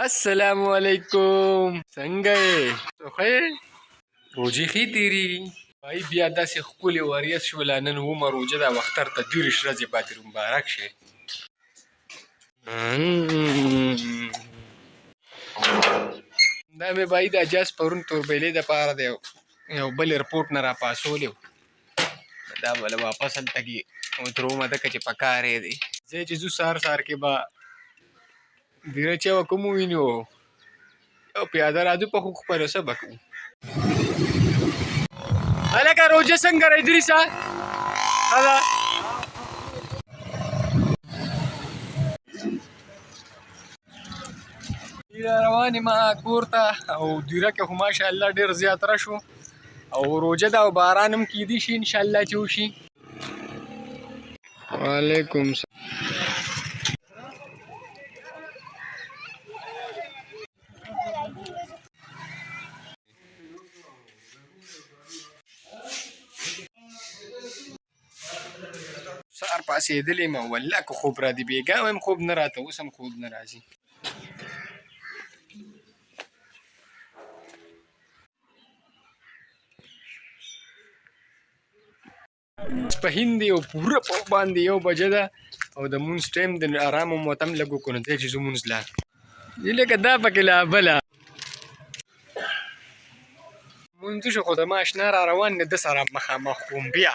السلام علیکم څنګه یې ته ښه یې روژې ښې تېرېږي وایي بیا داسې ښکلې وریځ شوله نن اومه روژه ده او اختر ته 23 ورځې پاتې دي مبارک شي دا مې بایي د اجاز پرون توربیلې دپاره د یو بل ایرپورټ نه راپاڅولی و دا به له واپس هلته کې ودرومه ځکه چې په کار یې دی ځای چې ځو سهار سهار کې به دیره چې به کوم ووینو یو پیاده راځو په خوږ خپله څه به کوو هلکه روژه څنګه ده ادریسه ښه ده روان یم کور ته او دیره کې خو ماشاءالله ډېر زیات رش و او روژه ده او باران هم کیدی شي انشاءالله چې وشي وعلیکم سلام سهار پاڅېدلی یم والله که خوب را دي بېګا وایم خوب نه راته اوس هم خوب نه راځي ماسپښین دی او پوره په باندې 1 بجه ده او د مونځ ټایم د ارام هم ورته هم لږ وکړو نو دی چې زه مونځ لا لکه دا پکې لا بله مونځ شو خو زما اشنا را روان دی ده سره مخامخ کوم بیا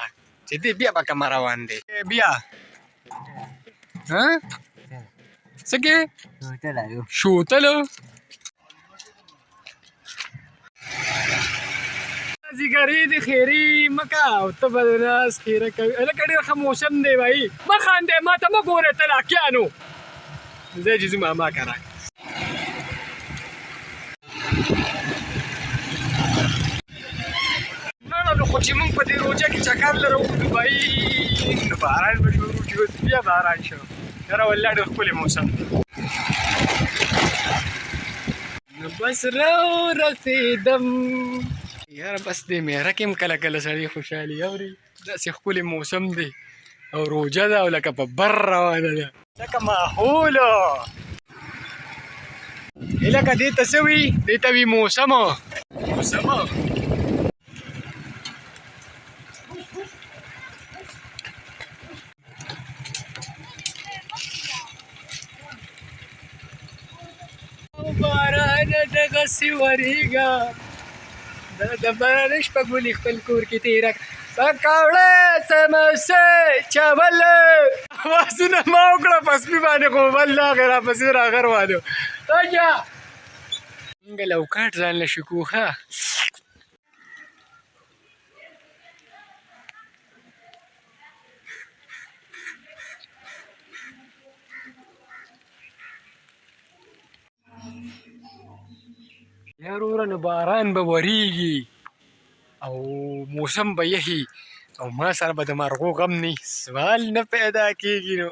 چې دی بیا به کومه روان دی بیا څه کې شوتلو مازدیګرې د خیري مه کوه او ته به د ناز خیره کوي هلکه ډېر ښه موسم دی بهي مه خاندې ما ته مه ګورې ته لاکیانو ځای چې ځو ماما کره نو خو چې مونږ په دې روژه کې چکر لره وکړو بهي نو باران به شروع شي اوس بیا باران شو یاره والله ډېر ښکلی موسم دی نو بس رسېدم یاره بس دې میره کې هم کله کله سړی خوشحالي اوري داسې ښکلی موسم دی او روژه ده او لکه په بر روانه ده لکه ماحولو لکه دې ته څه وي دې ته وي موسمو بارانه دغسې ورېږه د باران شپه ګلې خپل کور کې تېره پکوړه سموسې چاول آوازونه ما وکړه په سپي باندې خو بل راغی راپسې راغه روان و راجه څنګه لوکاټ ځان له شکو ښه یا وروره نو باران به ورېږي او موسم به یخي او ما سره به د مرغو غم نه سوال نه پیدا کېږي نو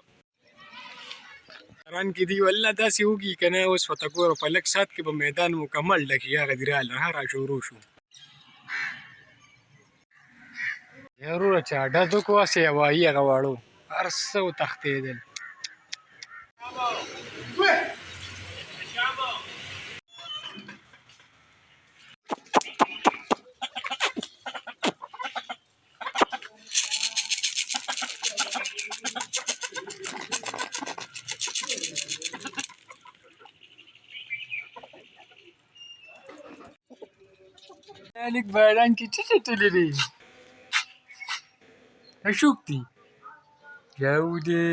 باران کې دی والله داسې وږي که نه اوس ورته ګوره په لږ ساعت کې به میدان مکمل ډک شي هغه دې راله را شروع شو یا وروره چې اډه دو کو هسې هوایي هغه واړو هر څه وتښتېدل لیک باران کې ټیټې دی اشوک دی یو دی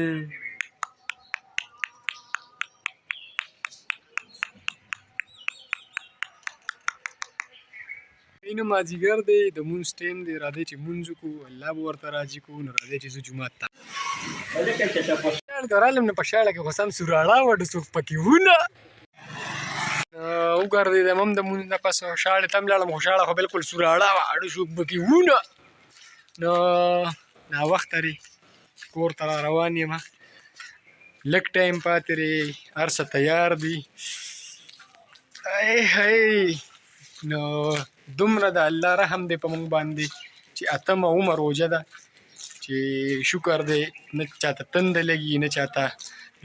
نو مازدیګر دی د مونځ ټایم دی راځئ چې مونځ وکړو الله به ورته راضي کړو نو راځئ چې ځو جومات ته شاړ رالم نه په شاړه کې خو سم سوراړه وډه څوک پکې وونه وګرځېدم هم د مونځ نه پس شاړې ته هم لاړم خو شاړه خو بلکل سوراړه وه اډه څوک پکې وونه نو ناوخته دی کور ته را روان یم لږ ټایم پاتې دی هر څه تیار دي نو دومره د الله رحم دی په موږ باندې چې اتمه اومه روژه ده چې شکر دی نه چاته تنده لګي نه چاته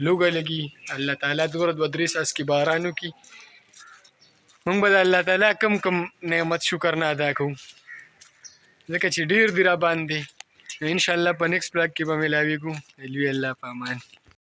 لوږه لګي الله تعالی دوره 2-3 څاڅکي باران وکړي موږ به د الله تعالی کم نعمت شکر نه ادا کوو ځکه چې ډېر دي را باندې انشاءالله په نیکسټ بلاګ کې به میلاویږو د لوی الله په امان